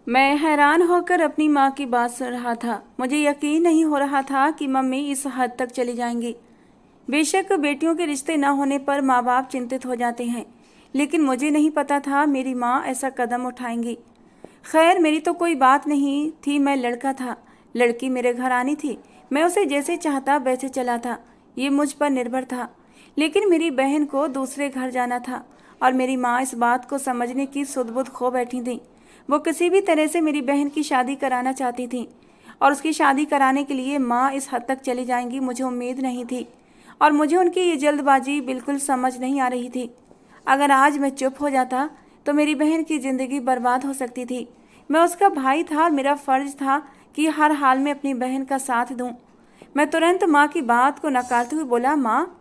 मैं हैरान होकर अपनी माँ की बात सुन रहा था। मुझे यकीन नहीं हो रहा था कि मम्मी इस हद तक चली जाएंगी। बेशक बेटियों के रिश्ते न होने पर माँ बाप चिंतित हो जाते हैं, लेकिन मुझे नहीं पता था मेरी माँ ऐसा कदम उठाएंगी। खैर, मेरी तो कोई बात नहीं थी। मैं लड़का था, लड़की मेरे घर आनी थी। मैं उसे जैसे चाहता वैसे चला था, ये मुझ पर निर्भर था। लेकिन मेरी बहन को दूसरे घर जाना था और मेरी माँ इस बात को समझने की सुध-बुध खो बैठी थी। वो किसी भी तरह से मेरी बहन की शादी कराना चाहती थी और उसकी शादी कराने के लिए माँ इस हद तक चली जाएंगी मुझे उम्मीद नहीं थी, और मुझे उनकी ये जल्दबाजी बिल्कुल समझ नहीं आ रही थी। अगर आज मैं चुप हो जाता तो मेरी बहन की ज़िंदगी बर्बाद हो सकती थी। मैं उसका भाई था और मेरा फ़र्ज था कि हर हाल में अपनी बहन का साथ दूं। मैं तुरंत माँ की बात को नकारते हुए बोला, माँ,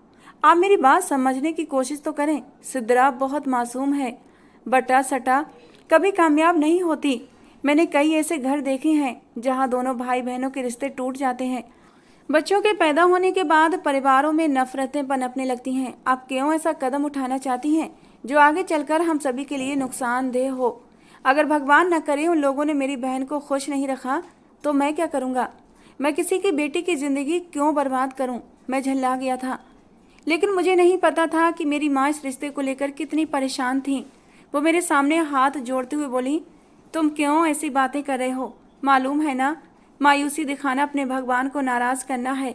आप मेरी बात समझने की कोशिश तो करें। सिद्रा बहुत मासूम है, बटा सटा कभी कामयाब नहीं होती। मैंने कई ऐसे घर देखे हैं जहाँ दोनों भाई बहनों के रिश्ते टूट जाते हैं। बच्चों के पैदा होने के बाद परिवारों में नफरतें पनपने लगती हैं। आप क्यों ऐसा कदम उठाना चाहती हैं जो आगे चलकर हम सभी के लिए नुकसानदेह हो? अगर भगवान न करे उन लोगों ने मेरी बहन को खुश नहीं रखा तो मैं क्या करूँगा? मैं किसी की बेटी की ज़िंदगी क्यों बर्बाद करूँ? मैं झल्ला गया था, लेकिन मुझे नहीं पता था कि मेरी माँ इस रिश्ते को लेकर कितनी परेशान थी। वो मेरे सामने हाथ जोड़ते हुए बोली, तुम क्यों ऐसी बातें कर रहे हो? मालूम है ना, मायूसी दिखाना अपने भगवान को नाराज़ करना है।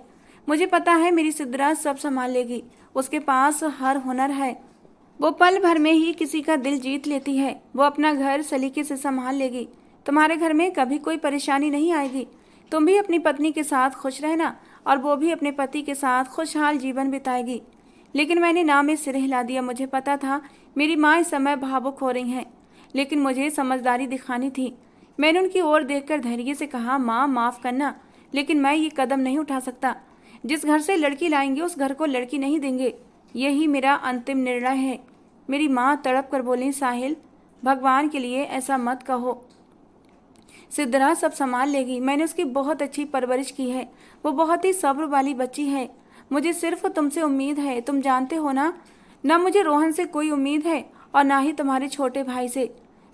मुझे पता है मेरी सिद्रा सब संभाल लेगी, उसके पास हर हुनर है। वो पल भर में ही किसी का दिल जीत लेती है। वो अपना घर सलीके से संभाल लेगी। तुम्हारे घर में कभी कोई परेशानी नहीं आएगी। तुम भी अपनी पत्नी के साथ खुश रहना और वो भी अपने पति के साथ खुशहाल जीवन बिताएगी। लेकिन मैंने ना में सिर हिला दिया। मुझे पता था मेरी माँ इस समय भावुक हो रही हैं, लेकिन मुझे समझदारी दिखानी थी। मैंने उनकी ओर देखकर धैर्य से कहा, माँ, माफ़ करना, लेकिन मैं ये कदम नहीं उठा सकता। जिस घर से लड़की लाएंगे उस घर को लड़की नहीं देंगे। यही मेरा अंतिम निर्णय है। मेरी माँ तड़प कर बोली, साहिल, भगवान के लिए ऐसा मत कहो। सिद्धरा सब संभाल लेगी। मैंने उसकी बहुत अच्छी परवरिश की है। वो बहुत ही सब्र वाली बच्ची है। मुझे सिर्फ तुमसे उम्मीद है। तुम जानते हो ना मुझे रोहन से कोई उम्मीद है और ना ही तुम्हारे छोटे भाई से।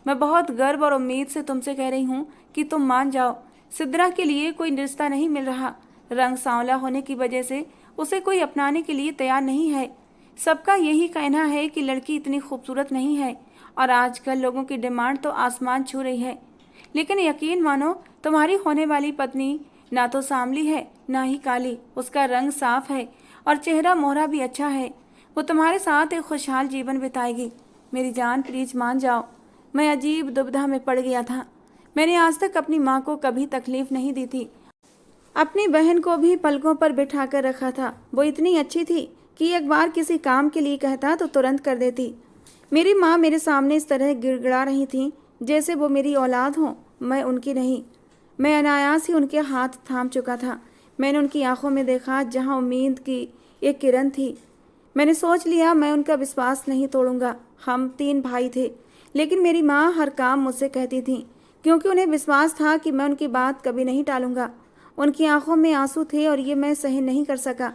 मैं बहुत गर्व और उम्मीद से तुमसे कह रही हूँ कि तुम मान जाओ। सिद्धरा के लिए कोई रिश्ता नहीं मिल रहा। रंग सांवला होने की वजह से उसे कोई अपनाने के लिए तैयार नहीं है। सबका यही कहना है कि लड़की इतनी खूबसूरत नहीं है, और आजकल लोगों की डिमांड तो आसमान छू रही है। लेकिन यकीन मानो, तुम्हारी होने वाली पत्नी ना तो सांवली है ना ही काली। उसका रंग साफ है और चेहरा मोहरा भी अच्छा है। वो तुम्हारे साथ एक खुशहाल जीवन बिताएगी। मेरी जान, प्लीज मान जाओ। मैं अजीब दुविधा में पड़ गया था। मैंने आज तक अपनी माँ को कभी तकलीफ नहीं दी थी। अपनी बहन को भी पलकों पर बिठा कर रखा था। वो इतनी अच्छी थी कि एक बार किसी काम के लिए कहता तो तुरंत कर देती। मेरी माँ मेरे सामने इस तरह गिड़गिड़ा रही थी जैसे वो मेरी औलाद हो, मैं उनकी नहीं। मैं अनायास ही उनके हाथ थाम चुका था। मैंने उनकी आंखों में देखा जहाँ उम्मीद की एक किरण थी। मैंने सोच लिया मैं उनका विश्वास नहीं तोड़ूंगा। हम 3 भाई थे, लेकिन मेरी माँ हर काम मुझसे कहती थी, क्योंकि उन्हें विश्वास था कि मैं उनकी बात कभी नहीं टालूंगा। उनकी आंखों में आंसू थे और ये मैं सहन नहीं कर सका।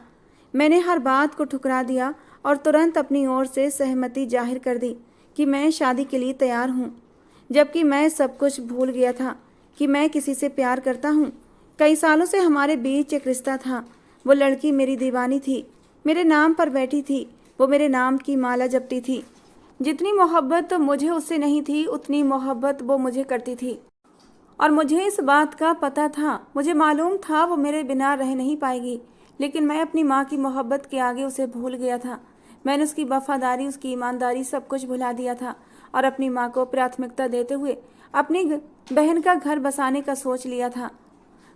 मैंने हर बात को ठुकरा दिया और तुरंत अपनी ओर से सहमति जाहिर कर दी कि मैं शादी के लिए तैयार हूँ, जबकि मैं सब कुछ भूल गया था कि मैं किसी से प्यार करता हूँ। कई सालों से हमारे बीच एक रिश्ता था। वो लड़की मेरी दीवानी थी, मेरे नाम पर बैठी थी। वो मेरे नाम की माला जपती थी। जितनी मोहब्बत मुझे उससे नहीं थी, उतनी मोहब्बत वो मुझे करती थी, और मुझे इस बात का पता था। मुझे मालूम था वो मेरे बिना रह नहीं पाएगी, लेकिन मैं अपनी माँ की मोहब्बत के आगे उसे भूल गया था। मैंने उसकी वफादारी, उसकी ईमानदारी सब कुछ भुला दिया था और अपनी माँ को प्राथमिकता देते हुए अपनी बहन का घर बसाने का सोच लिया था।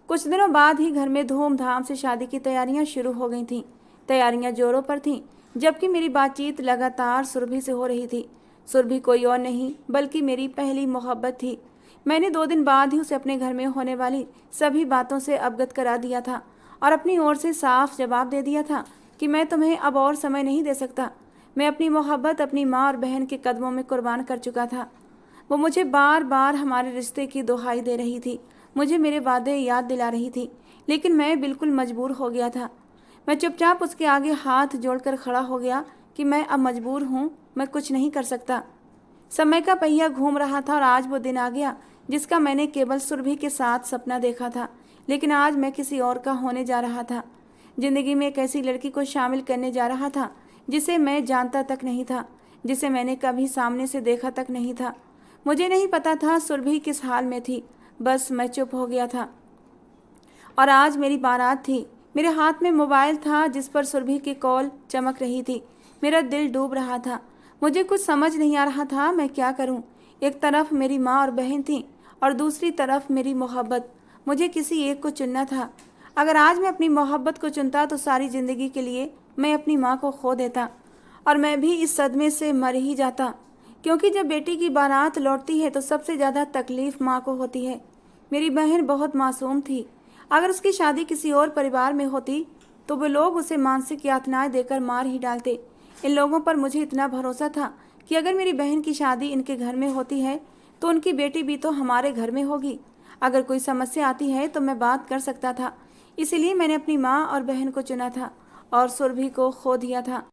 कुछ दिनों बाद ही घर में धूमधाम से शादी की तैयारियां शुरू हो गई थीं। तैयारियां जोरों पर थीं, जबकि मेरी बातचीत लगातार सुरभि से हो रही थी। सुरभि कोई और नहीं बल्कि मेरी पहली मोहब्बत थी। मैंने 2 दिन बाद ही उसे अपने घर में होने वाली सभी बातों से अवगत करा दिया था और अपनी ओर से साफ जवाब दे दिया था कि मैं तुम्हें अब और समय नहीं दे सकता। मैं अपनी मोहब्बत अपनी माँ और बहन के कदमों में कुर्बान कर चुका था। वो मुझे बार बार हमारे रिश्ते की दुहाई दे रही थी, मुझे मेरे वादे याद दिला रही थी, लेकिन मैं बिल्कुल मजबूर हो गया था। मैं चुपचाप उसके आगे हाथ जोड़कर खड़ा हो गया कि मैं अब मजबूर हूँ, मैं कुछ नहीं कर सकता। समय का पहिया घूम रहा था और आज वो दिन आ गया जिसका मैंने केवल सुरभि के साथ सपना देखा था, लेकिन आज मैं किसी और का होने जा रहा था। जिंदगी में एक ऐसी लड़की को शामिल करने जा रहा था जिसे मैं जानता तक नहीं था, जिसे मैंने कभी सामने से देखा तक नहीं था। मुझे नहीं पता था सुरभि किस हाल में थी, बस मैं चुप हो गया था। और आज मेरी बारात थी। मेरे हाथ में मोबाइल था जिस पर सुरभि की कॉल चमक रही थी। मेरा दिल डूब रहा था। मुझे कुछ समझ नहीं आ रहा था मैं क्या करूं। एक तरफ मेरी माँ और बहन थी और दूसरी तरफ मेरी मोहब्बत। मुझे किसी एक को चुनना था। अगर आज मैं अपनी मोहब्बत को चुनता तो सारी ज़िंदगी के लिए मैं अपनी माँ को खो देता और मैं भी इस सदमे से मर ही जाता, क्योंकि जब बेटी की बारात लौटती है तो सबसे ज़्यादा तकलीफ़ माँ को होती है। मेरी बहन बहुत मासूम थी। अगर उसकी शादी किसी और परिवार में होती तो वे लोग उसे मानसिक यातनाएं देकर मार ही डालते। इन लोगों पर मुझे इतना भरोसा था कि अगर मेरी बहन की शादी इनके घर में होती है तो उनकी बेटी भी तो हमारे घर में होगी। अगर कोई समस्या आती है तो मैं बात कर सकता था। इसीलिए मैंने अपनी माँ और बहन को चुना था और सुरभि को खो दिया था।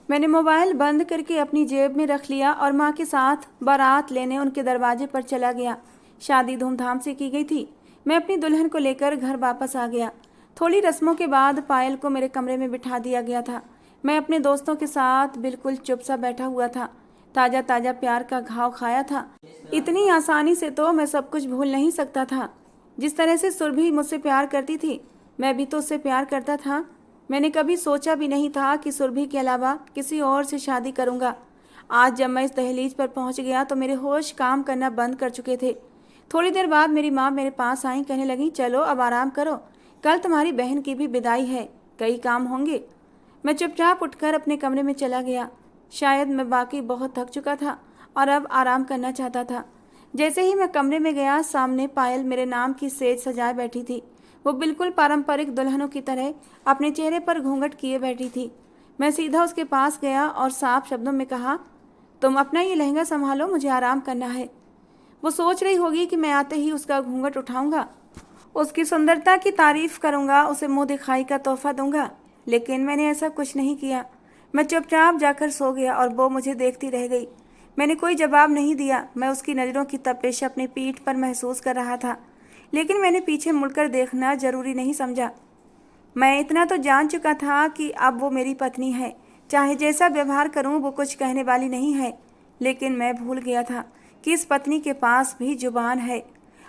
मैंने मोबाइल बंद करके अपनी जेब में रख लिया और माँ के साथ बारात लेने उनके दरवाजे पर चला गया। शादी धूमधाम से की गई थी। मैं अपनी दुल्हन को लेकर घर वापस आ गया। थोड़ी रस्मों के बाद पायल को मेरे कमरे में बिठा दिया गया था। मैं अपने दोस्तों के साथ बिल्कुल चुप सा बैठा हुआ था। ताज़ा ताज़ा प्यार का घाव खाया था। इतनी आसानी से तो मैं सब कुछ भूल नहीं सकता था। जिस तरह से सुरभि मुझसे प्यार करती थी, मैं भी तो उससे प्यार करता था। मैंने कभी सोचा भी नहीं था कि सुरभि के अलावा किसी और से शादी करूंगा। आज जब मैं इस दहलीज पर पहुंच गया तो मेरे होश काम करना बंद कर चुके थे। थोड़ी देर बाद मेरी माँ मेरे पास आई, कहने लगी, चलो अब आराम करो, कल तुम्हारी बहन की भी विदाई है, कई काम होंगे। मैं चुपचाप उठकर अपने कमरे में चला गया। शायद मैं बाकी बहुत थक चुका था और अब आराम करना चाहता था। जैसे ही मैं कमरे में गया, सामने पायल मेरे नाम की सेज सजाए बैठी थी। वो बिल्कुल पारंपरिक दुल्हनों की तरह अपने चेहरे पर घूंघट किए बैठी थी। मैं सीधा उसके पास गया और साफ शब्दों में कहा, तुम अपना ये लहंगा संभालो, मुझे आराम करना है। वो सोच रही होगी कि मैं आते ही उसका घूंघट उठाऊंगा, उसकी सुंदरता की तारीफ करूंगा, उसे मुंह दिखाई का तोहफा दूंगा, लेकिन मैंने ऐसा कुछ नहीं किया। मैं चुपचाप जाकर सो गया और वो मुझे देखती रह गई। मैंने कोई जवाब नहीं दिया। मैं उसकी नज़रों की तपिश अपनी पीठ पर महसूस कर रहा था, लेकिन मैंने पीछे मुड़कर देखना जरूरी नहीं समझा। मैं इतना तो जान चुका था कि अब वो मेरी पत्नी है। चाहे जैसा व्यवहार करूं वो कुछ कहने वाली नहीं है। लेकिन मैं भूल गया था कि इस पत्नी के पास भी जुबान है।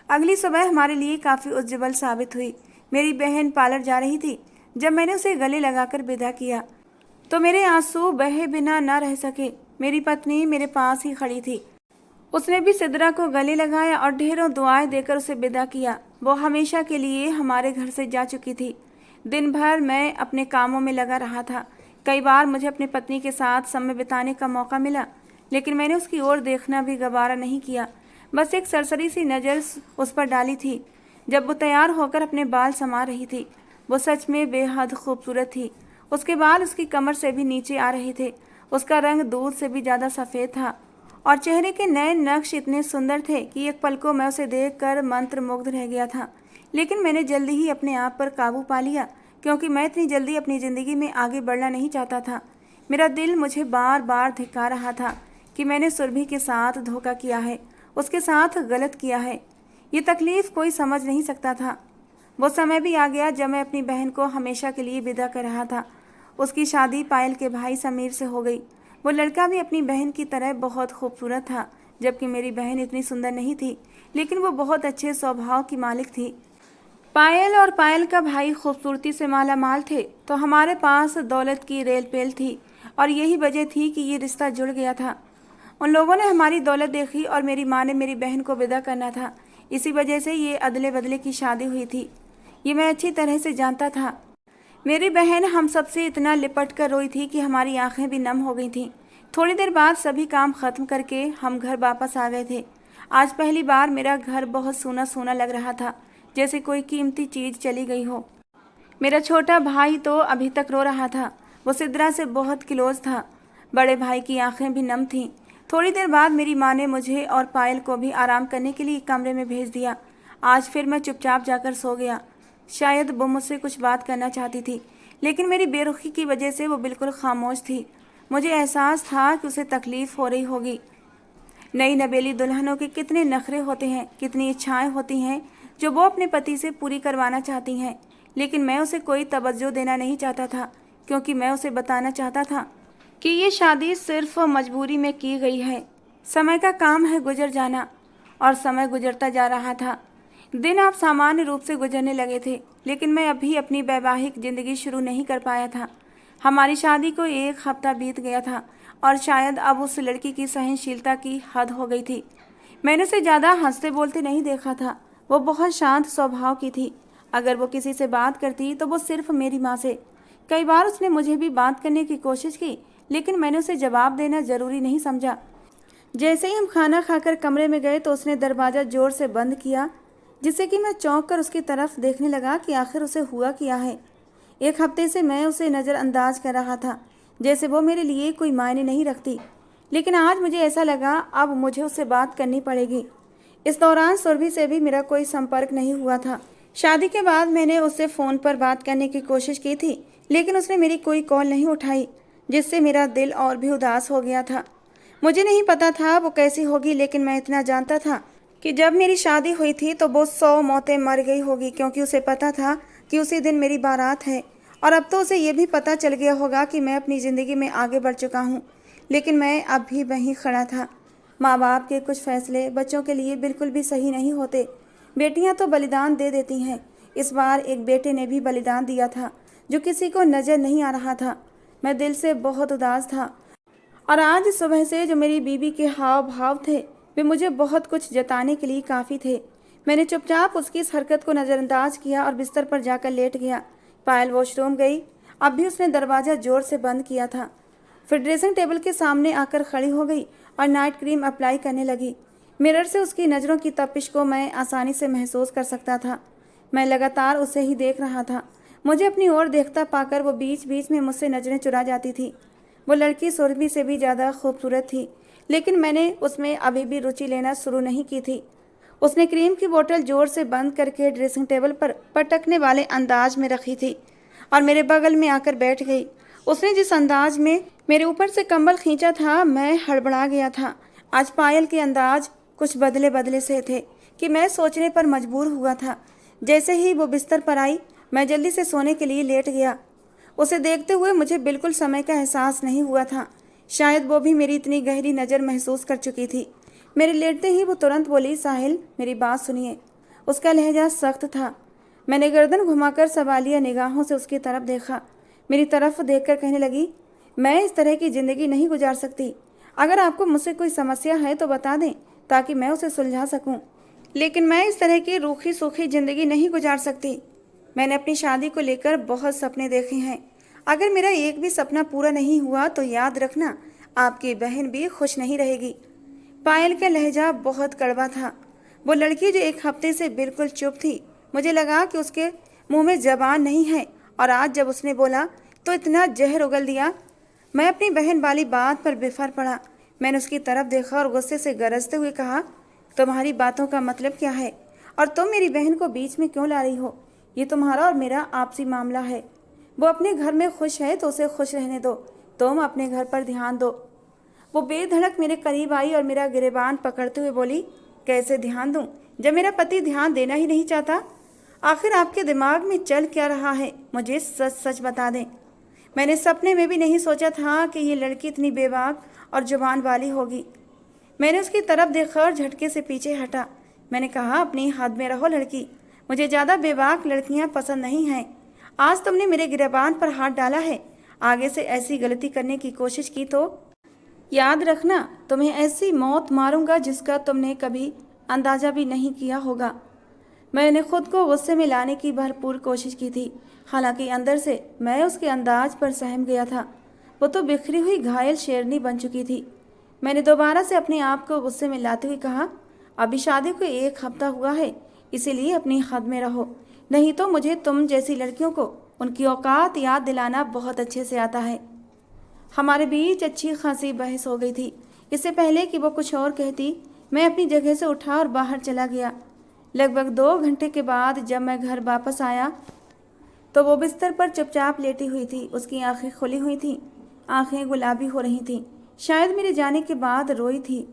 अगली सुबह हमारे लिए काफ़ी उज्जवल साबित हुई। मेरी बहन पार्लर जा रही थी। जब मैंने उसे गले लगाकर विदा किया तो मेरे आंसू बहे बिना न रह सके। मेरी पत्नी मेरे पास ही खड़ी थी। उसने भी सिद्रा को गले लगाया और ढेरों दुआएं देकर उसे विदा किया। वो हमेशा के लिए हमारे घर से जा चुकी थी। दिन भर मैं अपने कामों में लगा रहा था। कई बार मुझे अपनी पत्नी के साथ समय बिताने का मौका मिला, लेकिन मैंने उसकी ओर देखना भी गवारा नहीं किया। बस एक सरसरी सी नज़र उस पर डाली थी जब वो तैयार होकर अपने बाल संवार रही थी। वो सच में बेहद खूबसूरत थी। उसके बाल उसकी कमर से भी नीचे आ रहे थे। उसका रंग दूध से भी ज़्यादा सफ़ेद था और चेहरे के नए नक्श इतने सुंदर थे कि एक पल को मैं उसे देखकर मंत्रमुग्ध रह गया था। लेकिन मैंने जल्दी ही अपने आप पर काबू पा लिया, क्योंकि मैं इतनी जल्दी अपनी ज़िंदगी में आगे बढ़ना नहीं चाहता था। मेरा दिल मुझे बार बार धिक्का रहा था कि मैंने सुरभि के साथ धोखा किया है, उसके साथ गलत किया है। ये तकलीफ़ कोई समझ नहीं सकता था। वो समय भी आ गया जब मैं अपनी बहन को हमेशा के लिए विदा कर रहा था। उसकी शादी पायल के भाई समीर से हो गई। वो लड़का भी अपनी बहन की तरह बहुत खूबसूरत था, जबकि मेरी बहन इतनी सुंदर नहीं थी, लेकिन वो बहुत अच्छे स्वभाव की मालिक थी। पायल और पायल का भाई खूबसूरती से माला माल थे, तो हमारे पास दौलत की रेल पेल थी और यही वजह थी कि ये रिश्ता जुड़ गया था। उन लोगों ने हमारी दौलत देखी और मेरी माँ ने मेरी बहन को विदा करना था। इसी वजह से ये अदले बदले की शादी हुई थी। ये मैं अच्छी तरह से जानता था। मेरी बहन हम सबसे इतना लिपट कर रोई थी कि हमारी आंखें भी नम हो गई थीं। थोड़ी देर बाद सभी काम ख़त्म करके हम घर वापस आ गए थे। आज पहली बार मेरा घर बहुत सूना सूना लग रहा था, जैसे कोई कीमती चीज़ चली गई हो। मेरा छोटा भाई तो अभी तक रो रहा था। वो सिद्रा से बहुत क्लोज था। बड़े भाई की आंखें भी नम थीं। थोड़ी देर बाद मेरी माँ ने मुझे और पायल को भी आराम करने के लिए कमरे में भेज दिया। आज फिर मैं चुपचाप जाकर सो गया। शायद वो मुझसे कुछ बात करना चाहती थी, लेकिन मेरी बेरुखी की वजह से वो बिल्कुल खामोश थी। मुझे एहसास था कि उसे तकलीफ़ हो रही होगी, नई नवेली दुल्हनों के कितने नखरे होते हैं, कितनी इच्छाएं होती हैं जो वो अपने पति से पूरी करवाना चाहती हैं। लेकिन मैं उसे कोई तवज्जो देना नहीं चाहता था, क्योंकि मैं उसे बताना चाहता था कि ये शादी सिर्फ मजबूरी में की गई है। समय का काम है गुजर जाना, और समय गुजरता जा रहा था। दिन अब सामान्य रूप से गुजरने लगे थे, लेकिन मैं अभी अपनी वैवाहिक जिंदगी शुरू नहीं कर पाया था। हमारी शादी को 1 हफ्ता बीत गया था, और शायद अब उस लड़की की सहनशीलता की हद हो गई थी। मैंने उसे ज़्यादा हंसते बोलते नहीं देखा था। वो बहुत शांत स्वभाव की थी। अगर वो किसी से बात करती तो वो सिर्फ मेरी माँ से। कई बार उसने मुझे भी बात करने की कोशिश की, लेकिन मैंने उसे जवाब देना ज़रूरी नहीं समझा। जैसे ही हम खाना खाकर कमरे में गए तो उसने दरवाज़ा ज़ोर से बंद किया, जिससे कि मैं चौंक कर उसकी तरफ देखने लगा कि आखिर उसे हुआ क्या है। 1 हफ्ते से मैं उसे नज़रअंदाज कर रहा था, जैसे वो मेरे लिए कोई मायने नहीं रखती। लेकिन आज मुझे ऐसा लगा अब मुझे उससे बात करनी पड़ेगी। इस दौरान सुरभि से भी मेरा कोई संपर्क नहीं हुआ था। शादी के बाद मैंने उससे फ़ोन पर बात करने की कोशिश की थी, लेकिन उसने मेरी कोई कॉल नहीं उठाई, जिससे मेरा दिल और भी उदास हो गया था। मुझे नहीं पता था वो कैसी होगी, लेकिन मैं इतना जानता था कि जब मेरी शादी हुई थी तो वो 100 मौतें मर गई होगी, क्योंकि उसे पता था कि उसी दिन मेरी बारात है। और अब तो उसे ये भी पता चल गया होगा कि मैं अपनी ज़िंदगी में आगे बढ़ चुका हूँ। लेकिन मैं अब भी वहीं खड़ा था। माँ बाप के कुछ फैसले बच्चों के लिए बिल्कुल भी सही नहीं होते। बेटियाँ तो बलिदान दे देती हैं। इस बार एक बेटे ने भी बलिदान दिया था, जो किसी को नज़र नहीं आ रहा था। मैं दिल से बहुत उदास था, और आज सुबह से जो मेरी बीवी के हाव भाव थे वे मुझे बहुत कुछ जताने के लिए काफ़ी थे। मैंने चुपचाप उसकी इस हरकत को नज़रअंदाज किया और बिस्तर पर जाकर लेट गया। पायल वॉशरूम गई। अब भी उसने दरवाज़ा ज़ोर से बंद किया था। फिर ड्रेसिंग टेबल के सामने आकर खड़ी हो गई और नाइट क्रीम अप्लाई करने लगी। मिरर से उसकी नज़रों की तपिश को मैं आसानी से महसूस कर सकता था। मैं लगातार उसे ही देख रहा था। मुझे अपनी ओर देखता पाकर वो बीच बीच में मुझसे नज़रें चुरा जाती थी। वो लड़की सुरभि से भी ज़्यादा खूबसूरत थी, लेकिन मैंने उसमें अभी भी रुचि लेना शुरू नहीं की थी। उसने क्रीम की बोतल जोर से बंद करके ड्रेसिंग टेबल पर पटकने वाले अंदाज में रखी थी और मेरे बगल में आकर बैठ गई। उसने जिस अंदाज में मेरे ऊपर से कंबल खींचा था, मैं हड़बड़ा गया था। आज पायल के अंदाज कुछ बदले बदले से थे कि मैं सोचने पर मजबूर हुआ था। जैसे ही वो बिस्तर पर आई, मैं जल्दी से सोने के लिए लेट गया। उसे देखते हुए मुझे बिल्कुल समय का एहसास नहीं हुआ था। शायद वो भी मेरी इतनी गहरी नज़र महसूस कर चुकी थी। मेरे लेटते ही वो तुरंत बोली, साहिल मेरी बात सुनिए। उसका लहजा सख्त था। मैंने गर्दन घुमाकर सवालिया निगाहों से उसकी तरफ देखा। मेरी तरफ देखकर कहने लगी, मैं इस तरह की ज़िंदगी नहीं गुजार सकती। अगर आपको मुझसे कोई समस्या है तो बता दें, ताकि मैं उसे सुलझा सकूं। लेकिन मैं इस तरह की रूखी सूखी ज़िंदगी नहीं गुजार सकती। मैंने अपनी शादी को लेकर बहुत सपने देखे हैं। अगर मेरा एक भी सपना पूरा नहीं हुआ तो याद रखना, आपकी बहन भी खुश नहीं रहेगी। पायल का लहजा बहुत कड़वा था। वो लड़की जो 1 हफ्ते से बिल्कुल चुप थी, मुझे लगा कि उसके मुंह में जबान नहीं है, और आज जब उसने बोला तो इतना जहर उगल दिया। मैं अपनी बहन वाली बात पर बिफर पड़ा। मैंने उसकी तरफ देखा और गुस्से से गरजते हुए कहा, तुम्हारी बातों का मतलब क्या है, और तुम मेरी बहन को बीच में क्यों ला रही हो? ये तुम्हारा और मेरा आपसी मामला है। वो अपने घर में खुश है तो उसे खुश रहने दो, तुम अपने घर पर ध्यान दो। वो बेधड़क मेरे करीब आई और मेरा गिरेबान पकड़ते हुए बोली, कैसे ध्यान दूं जब मेरा पति ध्यान देना ही नहीं चाहता? आखिर आपके दिमाग में चल क्या रहा है? मुझे सच सच बता दें। मैंने सपने में भी नहीं सोचा था कि ये लड़की इतनी बेबाक और जुबान वाली होगी। मैंने उसकी तरफ देखा और झटके से पीछे हटा। मैंने कहा, अपनी हद में रहो लड़की, मुझे ज़्यादा बेबाक लड़कियां पसंद नहीं हैं। आज तुमने मेरे गिरेबान पर हाथ डाला है, आगे से ऐसी गलती करने की कोशिश की तो याद रखना, तुम्हें ऐसी मौत मारूंगा जिसका तुमने कभी अंदाज़ा भी नहीं किया होगा। मैंने खुद को गुस्से में लाने की भरपूर कोशिश की थी, हालांकि अंदर से मैं उसके अंदाज पर सहम गया था। वो तो बिखरी हुई घायल शेरनी बन चुकी थी। मैंने दोबारा से अपने आप को गुस्से में लाते हुए कहा, अभी शादी को 1 हफ्ता हुआ है, इसीलिए अपनी हद में रहो, नहीं तो मुझे तुम जैसी लड़कियों को उनकी औकात याद दिलाना बहुत अच्छे से आता है। हमारे बीच अच्छी खासी बहस हो गई थी। इससे पहले कि वो कुछ और कहती, मैं अपनी जगह से उठा और बाहर चला गया। लगभग 2 घंटे के बाद जब मैं घर वापस आया तो वो बिस्तर पर चुपचाप लेटी हुई थी। उसकी आंखें खुली हुई थीं, आंखें गुलाबी हो रही थीं। शायद मेरे जाने के बाद रोई थी।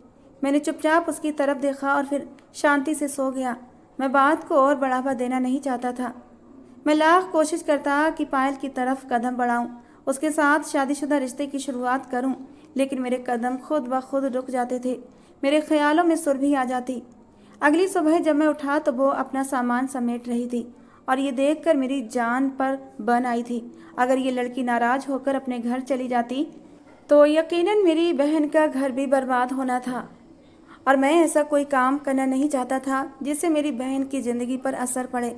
मैंने चुपचाप उसकी तरफ देखा और फिर शांति से सो गया। मैं बात को और बढ़ावा देना नहीं चाहता था। मैं लाख कोशिश करता कि पायल की तरफ कदम बढ़ाऊं, उसके साथ शादीशुदा रिश्ते की शुरुआत करूं, लेकिन मेरे कदम खुद ब खुद रुक जाते थे। मेरे ख्यालों में सुरभि आ जाती। अगली सुबह जब मैं उठा तो वो अपना सामान समेट रही थी और ये देखकर मेरी जान पर बन आई थी। अगर ये लड़की नाराज होकर अपने घर चली जाती तो यकीनन मेरी बहन का घर भी बर्बाद होना था, और मैं ऐसा कोई काम करना नहीं चाहता था जिससे मेरी बहन की ज़िंदगी पर असर पड़े।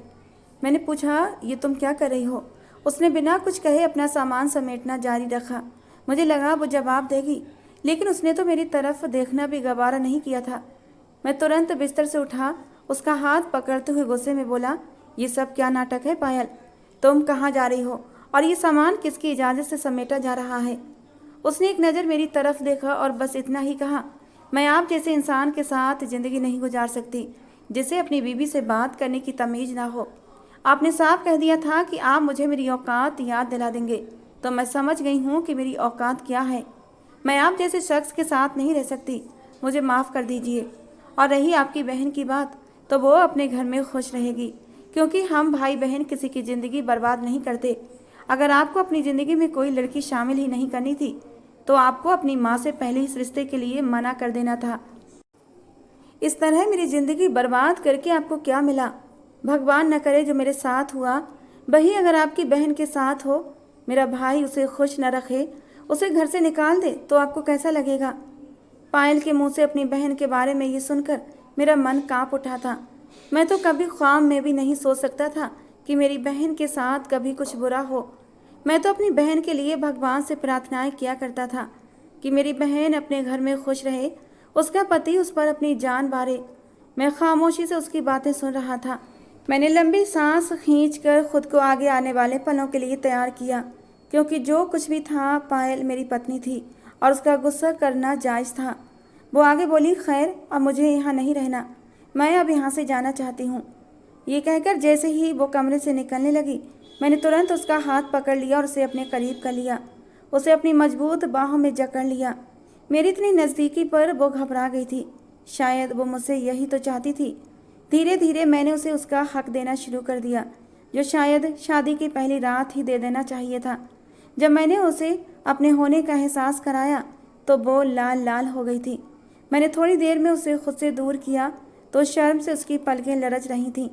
मैंने पूछा, ये तुम क्या कर रही हो? उसने बिना कुछ कहे अपना सामान समेटना जारी रखा। मुझे लगा वो जवाब देगी, लेकिन उसने तो मेरी तरफ देखना भी गवारा नहीं किया था। मैं तुरंत बिस्तर से उठा, उसका हाथ पकड़ते हुए गुस्से में बोला, ये सब क्या नाटक है पायल? तुम कहाँ जा रही हो और ये सामान किसकी इजाज़त से समेटा जा रहा है? उसने एक नज़र मेरी तरफ देखा और बस इतना ही कहा, मैं आप जैसे इंसान के साथ ज़िंदगी नहीं गुजार सकती जिसे अपनी बीवी से बात करने की तमीज़ ना हो। आपने साफ कह दिया था कि आप मुझे मेरी औकात याद दिला देंगे, तो मैं समझ गई हूँ कि मेरी औकात क्या है। मैं आप जैसे शख्स के साथ नहीं रह सकती, मुझे माफ़ कर दीजिए। और रही आपकी बहन की बात, तो वो अपने घर में खुश रहेगी, क्योंकि हम भाई बहन किसी की ज़िंदगी बर्बाद नहीं करते। अगर आपको अपनी ज़िंदगी में कोई लड़की शामिल ही नहीं करनी थी तो आपको अपनी माँ से पहले इस रिश्ते के लिए मना कर देना था। इस तरह मेरी ज़िंदगी बर्बाद करके आपको क्या मिला? भगवान न करे जो मेरे साथ हुआ वही अगर आपकी बहन के साथ हो। मेरा भाई उसे खुश न रखे, उसे घर से निकाल दे, तो आपको कैसा लगेगा? पायल के मुंह से अपनी बहन के बारे में ये सुनकर मेरा मन कांप उठा था। मैं तो कभी ख्वाब में भी नहीं सोच सकता था कि मेरी बहन के साथ कभी कुछ बुरा हो। मैं तो अपनी बहन के लिए भगवान से प्रार्थनाएं किया करता था कि मेरी बहन अपने घर में खुश रहे, उसका पति उस पर अपनी जान बारे। मैं खामोशी से उसकी बातें सुन रहा था। मैंने लंबी सांस खींचकर खुद को आगे आने वाले पलों के लिए तैयार किया, क्योंकि जो कुछ भी था पायल मेरी पत्नी थी और उसका गुस्सा करना जायज़ था। वो आगे बोली, खैर अब मुझे यहाँ नहीं रहना, मैं अब यहाँ से जाना चाहती हूँ। ये कहकर जैसे ही वो कमरे से निकलने लगी, मैंने तुरंत उसका हाथ पकड़ लिया और उसे अपने करीब कर लिया। उसे अपनी मजबूत बाहों में जकड़ लिया। मेरी इतनी नज़दीकी पर वो घबरा गई थी। शायद वो मुझसे यही तो चाहती थी। धीरे धीरे मैंने उसे उसका हक देना शुरू कर दिया, जो शायद शादी की पहली रात ही दे देना चाहिए था। जब मैंने उसे अपने होने का एहसास कराया तो वो लाल लाल हो गई थी। मैंने थोड़ी देर में उसे खुद से दूर किया तो शर्म से उसकी पलकें लरच रही थीं।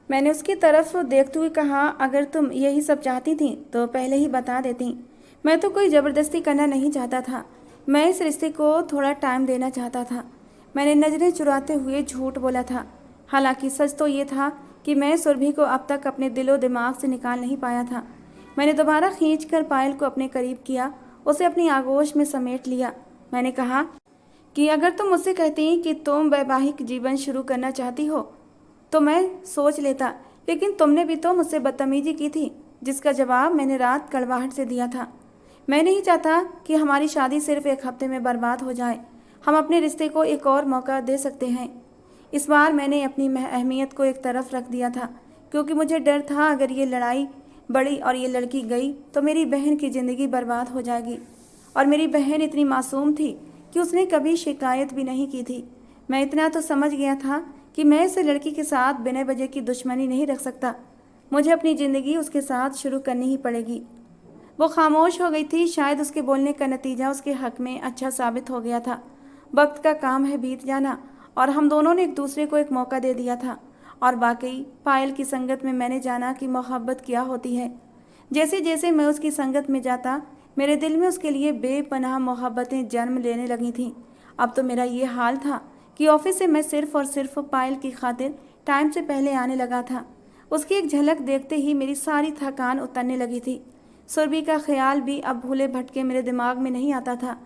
मैंने उसकी तरफ देखते हुए कहा, अगर तुम यही सब चाहती थी तो पहले ही बता देती। मैं तो कोई ज़बरदस्ती करना नहीं चाहता था, मैं इस रिश्ते को थोड़ा टाइम देना चाहता था। मैंने नज़रें चुराते हुए झूठ बोला था। हालांकि सच तो ये था कि मैं सुरभि को अब तक अपने दिलो दिमाग से निकाल नहीं पाया था। मैंने दोबारा खींचकर पायल को अपने करीब किया, उसे अपनी आगोश में समेट लिया। मैंने कहा कि अगर तुम मुझसे कहती कि तुम वैवाहिक जीवन शुरू करना चाहती हो तो मैं सोच लेता, लेकिन तुमने भी तो मुझसे बदतमीजी की थी, जिसका जवाब मैंने रात कड़वाहट से दिया था। मैं नहीं चाहता कि हमारी शादी सिर्फ एक हफ्ते में बर्बाद हो जाए। हम अपने रिश्ते को एक और मौका दे सकते हैं। इस बार मैंने अपनी अहमियत को एक तरफ रख दिया था, क्योंकि मुझे डर था अगर ये लड़ाई बढ़ी और ये लड़की गई तो मेरी बहन की ज़िंदगी बर्बाद हो जाएगी। और मेरी बहन इतनी मासूम थी कि उसने कभी शिकायत भी नहीं की थी। मैं इतना तो समझ गया था कि मैं इस लड़की के साथ बिना वजह की दुश्मनी नहीं रख सकता। मुझे अपनी ज़िंदगी उसके साथ शुरू करनी ही पड़ेगी। वो खामोश हो गई थी। शायद उसके बोलने का नतीजा उसके हक में अच्छा साबित हो गया था। वक्त का काम है बीत जाना, और हम दोनों ने एक दूसरे को एक मौका दे दिया था। और वाकई पायल की संगत में मैंने जाना कि मोहब्बत क्या होती है। जैसे जैसे मैं उसकी संगत में जाता, मेरे दिल में उसके लिए बेपनाह मोहब्बतें जन्म लेने लगी थीं। अब तो मेरा ये हाल था कि ऑफिस से मैं सिर्फ और सिर्फ पायल की खातिर टाइम से पहले आने लगा था। उसकी एक झलक देखते ही मेरी सारी थकान उतरने लगी थी। सुरभि का ख्याल भी अब भूले भटके मेरे दिमाग में नहीं आता था,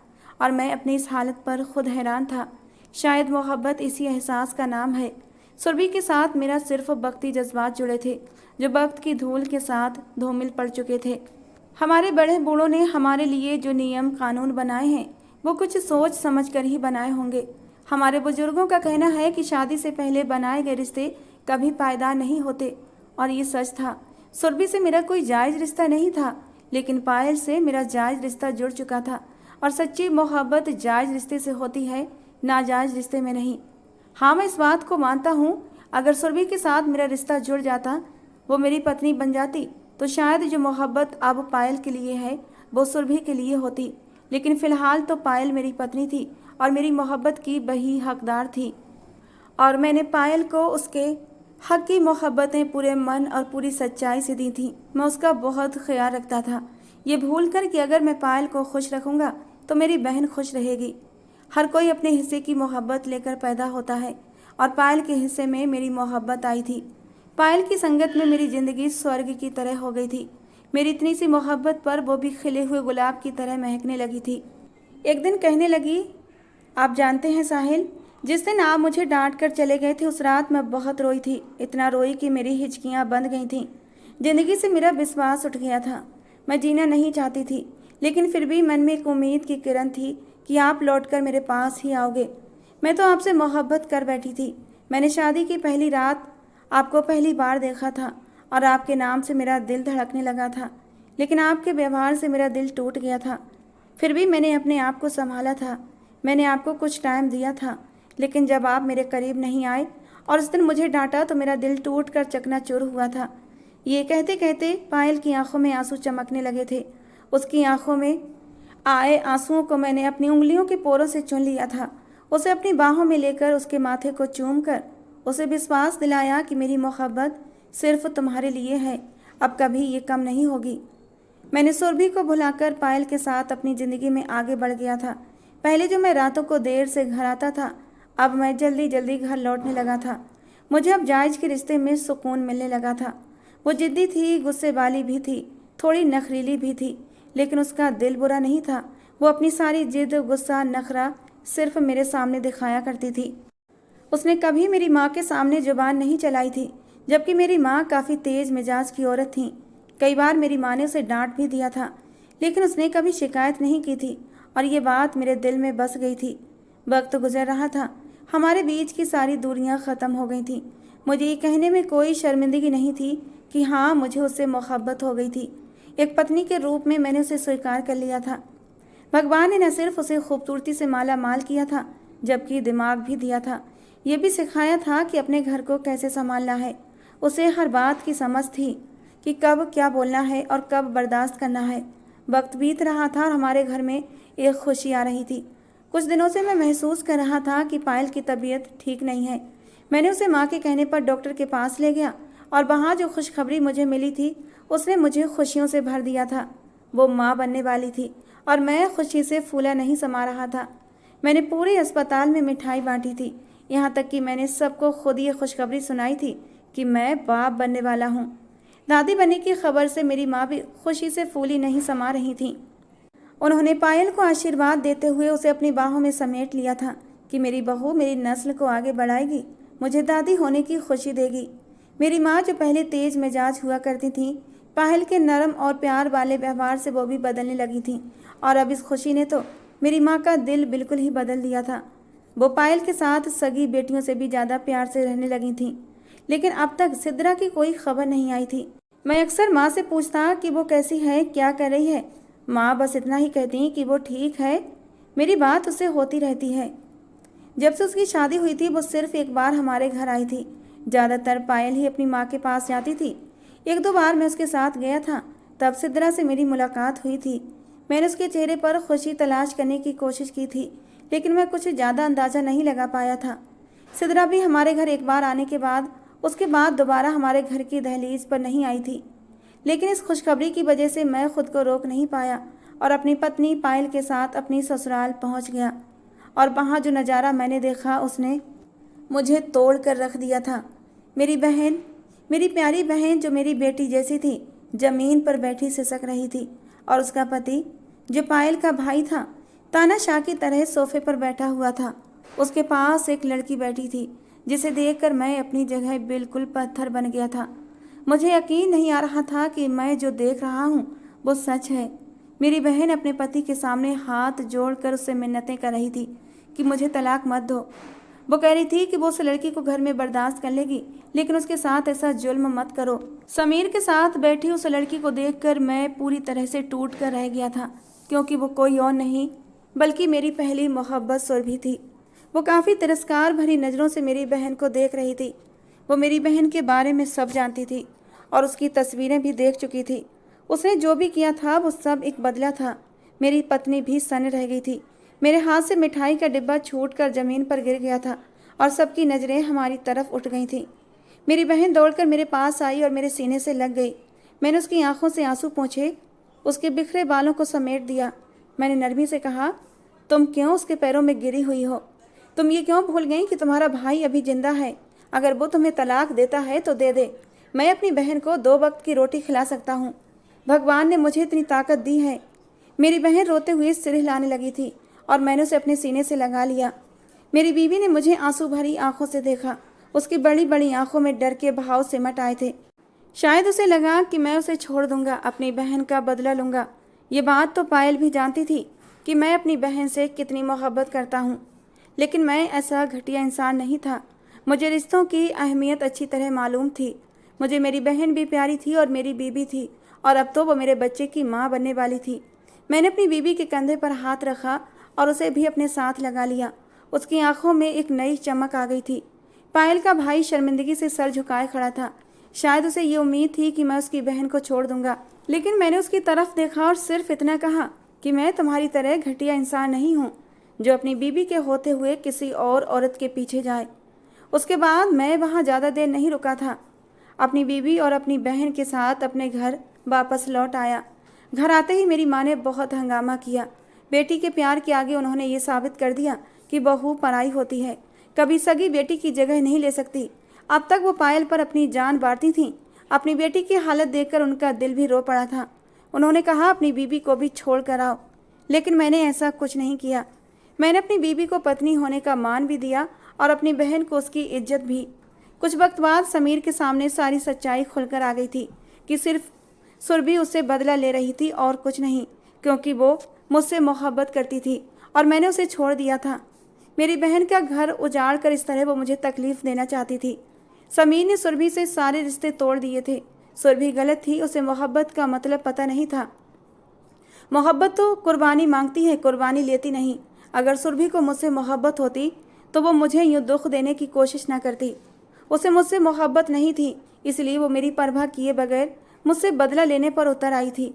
और मैं अपनी इस हालत पर खुद हैरान था। शायद मोहब्बत इसी एहसास का नाम है। सुरभि के साथ मेरा सिर्फ वक्ती जज्बात जुड़े थे, जो वक्त की धूल के साथ धूमिल पड़ चुके थे। हमारे बड़े बूढ़ों ने हमारे लिए जो नियम कानून बनाए हैं वो कुछ सोच समझ कर ही बनाए होंगे। हमारे बुजुर्गों का कहना है कि शादी से पहले बनाए गए रिश्ते कभी पायदार नहीं होते, और ये सच था। सुरभि से मेरा कोई जायज़ रिश्ता नहीं था, लेकिन पायल से मेरा जायज़ रिश्ता जुड़ चुका था। और सच्ची मोहब्बत जायज़ रिश्ते से होती है, नाजायज़ रिश्ते में नहीं। हाँ, मैं इस बात को मानता हूँ, अगर सुरभि के साथ मेरा रिश्ता जुड़ जाता, वो मेरी पत्नी बन जाती, तो शायद जो मोहब्बत अब पायल के लिए है वो सुरभि के लिए होती। लेकिन फ़िलहाल तो पायल मेरी पत्नी थी और मेरी मोहब्बत की वही हकदार थी, और मैंने पायल को उसके हक की मोहब्बतें पूरे मन और पूरी सच्चाई से दी थी। मैं उसका बहुत ख्याल रखता था, ये भूल कर कि अगर मैं पायल को खुश रखूँगा तो मेरी बहन खुश रहेगी। हर कोई अपने हिस्से की मोहब्बत लेकर पैदा होता है, और पायल के हिस्से में मेरी मोहब्बत आई थी। पायल की संगत में मेरी ज़िंदगी स्वर्ग की तरह हो गई थी। मेरी इतनी सी मोहब्बत पर वो भी खिले हुए गुलाब की तरह महकने लगी थी। एक दिन कहने लगी, आप जानते हैं साहिल, जिस दिन आप मुझे डांट कर चले गए थे उस रात मैं बहुत रोई थी। इतना रोई कि मेरी हिचकियाँ बंद गई थीं। ज़िंदगी से मेरा विश्वास उठ गया था। मैं जीना नहीं चाहती थी, लेकिन फिर भी मन में एक उम्मीद की किरण थी कि आप लौटकर मेरे पास ही आओगे। मैं तो आपसे मोहब्बत कर बैठी थी। मैंने शादी की पहली रात आपको पहली बार देखा था और आपके नाम से मेरा दिल धड़कने लगा था, लेकिन आपके व्यवहार से मेरा दिल टूट गया था। फिर भी मैंने अपने आप को संभाला था। मैंने आपको कुछ टाइम दिया था, लेकिन जब आप मेरे करीब नहीं आए और उस दिन मुझे डांटा तो मेरा दिल टूट कर चकनाचूर हुआ था। ये कहते कहते पायल की आंखों में आंसू चमकने लगे थे। उसकी आंखों में आए आंसुओं को मैंने अपनी उंगलियों के पोरों से चुन लिया था। उसे अपनी बाहों में लेकर उसके माथे को चूम कर उसे विश्वास दिलाया कि मेरी मोहब्बत सिर्फ तुम्हारे लिए है, अब कभी ये कम नहीं होगी। मैंने सुरभि को भुलाकर पायल के साथ अपनी ज़िंदगी में आगे बढ़ गया था। पहले जो मैं रातों को देर से घर आता था, अब मैं जल्दी जल्दी घर लौटने लगा था। मुझे अब जायज के रिश्ते में सुकून मिलने लगा था। वो जिद्दी थी, गुस्से वाली भी थी, थोड़ी नखरीली भी थी, लेकिन उसका दिल बुरा नहीं था। वो अपनी सारी जिद, गुस्सा, नखरा सिर्फ मेरे सामने दिखाया करती थी। उसने कभी मेरी माँ के सामने जुबान नहीं चलाई थी, जबकि मेरी माँ काफ़ी तेज़ मिजाज की औरत थी। कई बार मेरी माँ ने उसे डांट भी दिया था, लेकिन उसने कभी शिकायत नहीं की थी, और ये बात मेरे दिल में बस गई थी। वक्त गुजर रहा था, हमारे बीच की सारी दूरियां ख़त्म हो गई थीं। मुझे ये कहने में कोई शर्मिंदगी नहीं थी कि हाँ, मुझे उससे मोहब्बत हो गई थी। एक पत्नी के रूप में मैंने उसे स्वीकार कर लिया था। भगवान ने न सिर्फ उसे खूबसूरती से माला माल किया था, जबकि दिमाग भी दिया था। ये भी सिखाया था कि अपने घर को कैसे संभालना है। उसे हर बात की समझ थी कि कब क्या बोलना है और कब बर्दाश्त करना है। वक्त बीत रहा था और हमारे घर में एक खुशी आ रही थी। कुछ दिनों से मैं महसूस कर रहा था कि पायल की तबीयत ठीक नहीं है। मैंने उसे माँ के कहने पर डॉक्टर के पास ले गया, और वहाँ जो खुशखबरी मुझे मिली थी उसने मुझे खुशियों से भर दिया था। वो माँ बनने वाली थी और मैं खुशी से फूला नहीं समा रहा था। मैंने पूरे अस्पताल में मिठाई बांटी थी, यहाँ तक कि मैंने सबको खुद ये खुशखबरी सुनाई थी कि मैं बाप बनने वाला हूँ। दादी बनने की खबर से मेरी माँ भी खुशी से फूली नहीं समा रही थी। उन्होंने पायल को आशीर्वाद देते हुए उसे अपनी बाहों में समेट लिया था कि मेरी बहू मेरी नस्ल को आगे बढ़ाएगी, मुझे दादी होने की खुशी देगी। मेरी माँ जो पहले तेज मिजाज हुआ करती थी, पायल के नरम और प्यार वाले व्यवहार से वो भी बदलने लगी थी, और अब इस खुशी ने तो मेरी माँ का दिल बिल्कुल ही बदल दिया था। वो पायल के साथ सगी बेटियों से भी ज़्यादा प्यार से रहने लगी थी, लेकिन अब तक सिद्रा की कोई खबर नहीं आई थी। मैं अक्सर माँ से पूछता कि वो कैसी है, क्या कर रही है। माँ बस इतना ही कहती कि वो ठीक है। मेरी बात उससे होती रहती है। जब से उसकी शादी हुई थी वो सिर्फ एक बार हमारे घर आई थी। ज़्यादातर पायल ही अपनी माँ के पास जाती थी। एक दो बार मैं उसके साथ गया था, तब सिद्रा से मेरी मुलाकात हुई थी। मैंने उसके चेहरे पर खुशी तलाश करने की कोशिश की थी, लेकिन मैं कुछ ज़्यादा अंदाज़ा नहीं लगा पाया था। सिद्रा भी हमारे घर एक बार आने के बाद उसके बाद दोबारा हमारे घर की दहलीज पर नहीं आई थी, लेकिन इस खुशखबरी की वजह से मैं खुद को रोक नहीं पाया और अपनी पत्नी पायल के साथ अपनी ससुराल पहुंच गया। और वहाँ जो नज़ारा मैंने देखा उसने मुझे तोड़ कर रख दिया था। मेरी बहन, मेरी प्यारी बहन जो मेरी बेटी जैसी थी, ज़मीन पर बैठी सिसक रही थी, और उसका पति जो पायल का भाई था, तानाशाह की तरह सोफे पर बैठा हुआ था। उसके पास एक लड़की बैठी थी जिसे देखकर मैं अपनी जगह बिल्कुल पत्थर बन गया था। मुझे यकीन नहीं आ रहा था कि मैं जो देख रहा हूँ वो सच है। मेरी बहन अपने पति के सामने हाथ जोड़कर उससे मिन्नतें कर रही थी कि मुझे तलाक मत दो। वो कह रही थी कि वो उस लड़की को घर में बर्दाश्त कर लेगी, लेकिन उसके साथ ऐसा जुल्म मत करो। समीर के साथ बैठी उस लड़की को देखकर मैं पूरी तरह से टूट कर रह गया था, क्योंकि वो कोई और नहीं बल्कि मेरी पहली मोहब्बत सुरभि थी। वो काफ़ी तिरस्कार भरी नज़रों से मेरी बहन को देख रही थी। वो मेरी बहन के बारे में सब जानती थी और उसकी तस्वीरें भी देख चुकी थी। उसने जो भी किया था वो सब एक बदला था। मेरी पत्नी भी सन्न रह गई थी। मेरे हाथ से मिठाई का डिब्बा छूटकर ज़मीन पर गिर गया था और सबकी नज़रें हमारी तरफ उठ गई थीं। मेरी बहन दौड़कर मेरे पास आई और मेरे सीने से लग गई। मैंने उसकी आंखों से आंसू पोंछे, उसके बिखरे बालों को समेट दिया। मैंने नरमी से कहा, तुम क्यों उसके पैरों में गिरी हुई हो? तुम ये क्यों भूल गई कि तुम्हारा भाई अभी जिंदा है? अगर वो तुम्हें तलाक देता है तो दे दे। मैं अपनी बहन को 2 वक्त की रोटी खिला सकता हूँ। भगवान ने मुझे इतनी ताकत दी है। मेरी बहन रोते हुए सिर हिलाने लगी थी और मैंने उसे अपने सीने से लगा लिया। मेरी बीवी ने मुझे आंसू भरी आंखों से देखा। उसकी बड़ी बड़ी आंखों में डर के भाव सिमट आए थे। शायद उसे लगा कि मैं उसे छोड़ दूंगा, अपनी बहन का बदला लूंगा। ये बात तो पायल भी जानती थी कि मैं अपनी बहन से कितनी मोहब्बत करता हूँ, लेकिन मैं ऐसा घटिया इंसान नहीं था। मुझे रिश्तों की अहमियत अच्छी तरह मालूम थी। मुझे मेरी बहन भी प्यारी थी और मेरी बीबी थी, और अब तो वो मेरे बच्चे की माँ बनने वाली थी। मैंने अपनी बीबी के कंधे पर हाथ रखा और उसे भी अपने साथ लगा लिया। उसकी आंखों में एक नई चमक आ गई थी। पायल का भाई शर्मिंदगी से सर झुकाए खड़ा था। शायद उसे ये उम्मीद थी कि मैं उसकी बहन को छोड़ दूंगा, लेकिन मैंने उसकी तरफ देखा और सिर्फ इतना कहा कि मैं तुम्हारी तरह घटिया इंसान नहीं हूँ जो अपनी बीबी के होते हुए किसी और औरत के पीछे जाए। उसके बाद मैं वहाँ ज़्यादा देर नहीं रुका था। अपनी बीवी और अपनी बहन के साथ अपने घर वापस लौट आया। घर आते ही मेरी माँ ने बहुत हंगामा किया। बेटी के प्यार के आगे उन्होंने ये साबित कर दिया कि बहू पराई होती है, कभी सगी बेटी की जगह नहीं ले सकती। अब तक वो पायल पर अपनी जान बांटती थीं। अपनी बेटी की हालत देखकर उनका दिल भी रो पड़ा था। उन्होंने कहा अपनी बीबी को भी छोड़ कर आओ, लेकिन मैंने ऐसा कुछ नहीं किया। मैंने अपनी बीबी को पत्नी होने का मान भी दिया और अपनी बहन को उसकी इज्जत भी। कुछ वक्त बाद समीर के सामने सारी सच्चाई खुलकर आ गई थी कि सिर्फ सुरभि उससे बदला ले रही थी और कुछ नहीं, क्योंकि वो मुझसे मोहब्बत करती थी और मैंने उसे छोड़ दिया था। मेरी बहन का घर उजाड़ कर इस तरह वो मुझे तकलीफ देना चाहती थी। समीर ने सुरभि से सारे रिश्ते तोड़ दिए थे। सुरभि गलत थी, उसे मोहब्बत का मतलब पता नहीं था। मोहब्बत तो कुर्बानी मांगती है, कुर्बानी लेती नहीं। अगर सुरभि को मुझसे मोहब्बत होती तो वो मुझे यूँ दुख देने की कोशिश ना करती। उसे मुझसे मोहब्बत नहीं थी, इसलिए वो मेरी परवाह किए बगैर मुझसे बदला लेने पर उतर आई थी।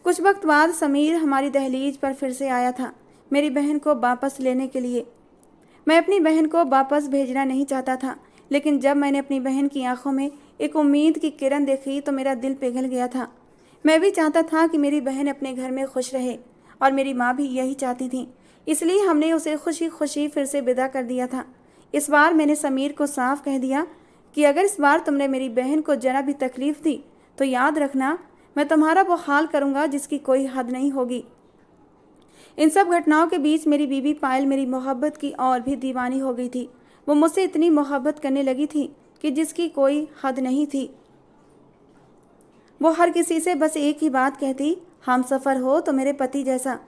कुछ वक्त बाद समीर हमारी दहलीज पर फिर से आया था, मेरी बहन को वापस लेने के लिए। मैं अपनी बहन को वापस भेजना नहीं चाहता था, लेकिन जब मैंने अपनी बहन की आंखों में एक उम्मीद की किरण देखी तो मेरा दिल पिघल गया था। मैं भी चाहता था कि मेरी बहन अपने घर में खुश रहे और मेरी माँ भी यही चाहती थी, इसलिए हमने उसे खुशी खुशी फिर से विदा कर दिया था। इस बार मैंने समीर को साफ कह दिया कि अगर इस बार तुमने मेरी बहन को जरा भी तकलीफ दी तो याद रखना, मैं तुम्हारा वो हाल करूँगा जिसकी कोई हद नहीं होगी। इन सब घटनाओं के बीच मेरी बीवी पायल मेरी मोहब्बत की और भी दीवानी हो गई थी। वो मुझसे इतनी मोहब्बत करने लगी थी कि जिसकी कोई हद नहीं थी। वो हर किसी से बस एक ही बात कहती, हम सफ़र हो तो मेरे पति जैसा,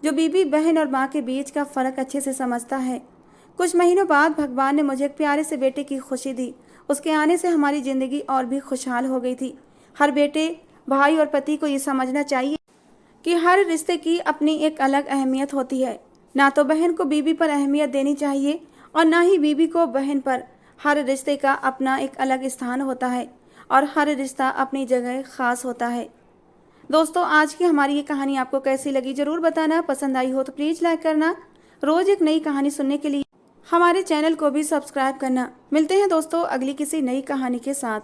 जो बीवी बहन और माँ के बीच का फ़र्क अच्छे से समझता है। कुछ महीनों बाद भगवान ने मुझे एक प्यारे से बेटे की खुशी दी। उसके आने से हमारी ज़िंदगी और भी खुशहाल हो गई थी। हर बेटे, भाई और पति को ये समझना चाहिए कि हर रिश्ते की अपनी एक अलग अहमियत होती है। ना तो बहन को बीवी पर अहमियत देनी चाहिए और ना ही बीवी को बहन पर। हर रिश्ते का अपना एक अलग स्थान होता है और हर रिश्ता अपनी जगह ख़ास होता है। दोस्तों, आज की हमारी ये कहानी आपको कैसी लगी ज़रूर बताना। पसंद आई हो तो प्लीज़ लाइक करना। रोज़ एक नई कहानी सुनने के लिए हमारे चैनल को भी सब्सक्राइब करना। मिलते हैं दोस्तों अगली किसी नई कहानी के साथ।